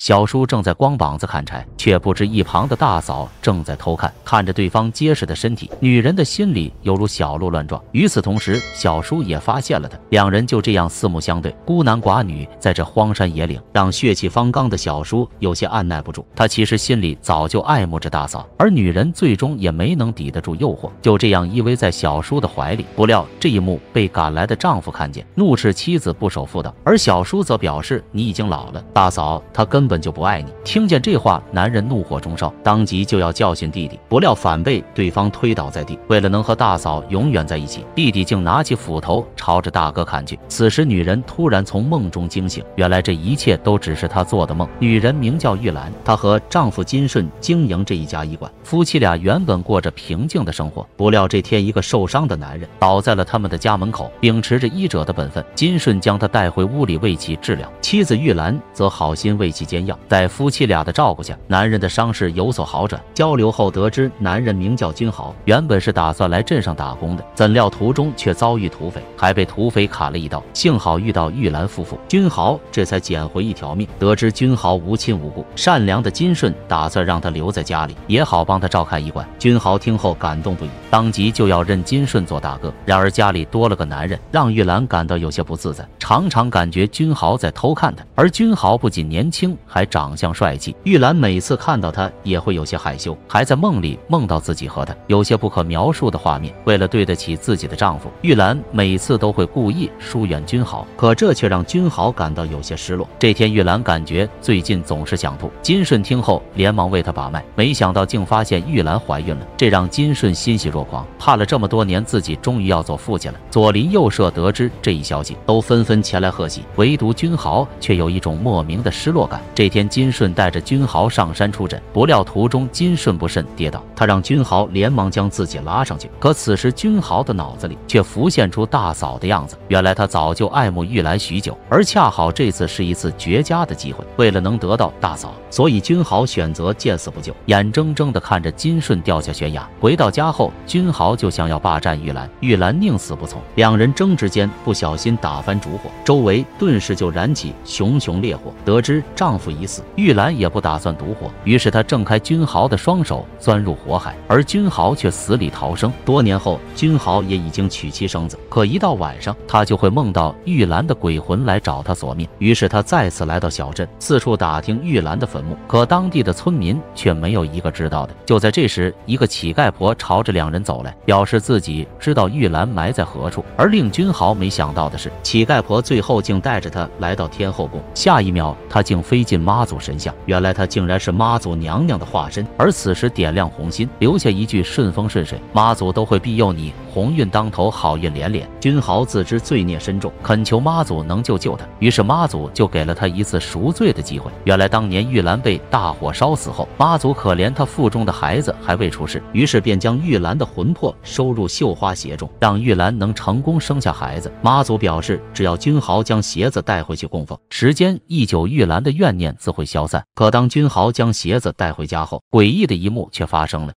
小叔正在光膀子砍柴，却不知一旁的大嫂正在偷看，看着对方结实的身体，女人的心里犹如小鹿乱撞。与此同时，小叔也发现了他，两人就这样四目相对，孤男寡女在这荒山野岭，让血气方刚的小叔有些按耐不住。他其实心里早就爱慕着大嫂，而女人最终也没能抵得住诱惑，就这样依偎在小叔的怀里。不料这一幕被赶来的丈夫看见，怒斥妻子不守妇道，而小叔则表示：“你已经老了，大嫂她根本就不爱你。”听见这话，男人怒火中烧，当即就要教训弟弟，不料反被对方推倒在地。为了能和大嫂永远在一起，弟弟竟拿起斧头朝着大哥砍去。此时女人突然从梦中惊醒，原来这一切都只是她做的梦。女人名叫玉兰，她和丈夫金顺经营这一家医馆，夫妻俩原本过着平静的生活。不料这天，一个受伤的男人倒在了他们的家门口，秉持着医者的本分，金顺将他带回屋里为其治疗，妻子玉兰则好心为其煎药。在夫妻俩的照顾下，男人的伤势有所好转。交流后得知，男人名叫君豪，原本是打算来镇上打工的，怎料途中却遭遇土匪，还被土匪砍了一刀。幸好遇到玉兰夫妇，君豪这才捡回一条命。得知君豪无亲无故，善良的金顺打算让他留在家里，也好帮他照看医馆。君豪听后感动不已，当即就要认金顺做大哥。然而家里多了个男人，让玉兰感到有些不自在，常常感觉君豪在偷看他。而君豪不仅年轻，还长相帅气，玉兰每次看到他也会有些害羞，还在梦里梦到自己和他有些不可描述的画面。为了对得起自己的丈夫，玉兰每次都会故意疏远君豪，可这却让君豪感到有些失落。这天，玉兰感觉最近总是想吐，金顺听后连忙为她把脉，没想到竟发现玉兰怀孕了，这让金顺欣喜若狂，盼了这么多年，自己终于要做父亲了。左邻右舍得知这一消息，都纷纷前来贺喜，唯独君豪却有一种莫名的失落感。这天，金顺带着君豪上山出诊，不料途中金顺不慎跌倒，他让君豪连忙将自己拉上去。可此时君豪的脑子里却浮现出大嫂的样子，原来他早就爱慕玉兰许久，而恰好这次是一次绝佳的机会。为了能得到大嫂，所以君豪选择见死不救，眼睁睁地看着金顺掉下悬崖。回到家后，君豪就想要霸占玉兰，玉兰宁死不从。两人争执间不小心打翻烛火，周围顿时就燃起熊熊烈火。得知丈夫已死，玉兰也不打算独活，于是她挣开君豪的双手，钻入火海，而君豪却死里逃生。多年后，君豪也已经娶妻生子，可一到晚上，他就会梦到玉兰的鬼魂来找他索命。于是他再次来到小镇，四处打听玉兰的坟墓，可当地的村民却没有一个知道的。就在这时，一个乞丐婆朝着两人走来，表示自己知道玉兰埋在何处。而令君豪没想到的是，乞丐婆最后竟带着他来到天后宫，下一秒他竟飞进妈祖神像，原来他竟然是妈祖娘娘的化身。而此时点亮红心，留下一句顺风顺水，妈祖都会庇佑你，鸿运当头，好运连连。君豪自知罪孽深重，恳求妈祖能救他，于是妈祖就给了他一次赎罪的机会。原来当年玉兰被大火烧死后，妈祖可怜她腹中的孩子还未出世，于是便将玉兰的魂魄收入绣花鞋中，让玉兰能成功生下孩子。妈祖表示，只要君豪将鞋子带回去供奉，时间一久，玉兰的怨念自会消散。可当君豪将鞋子带回家后，诡异的一幕却发生了。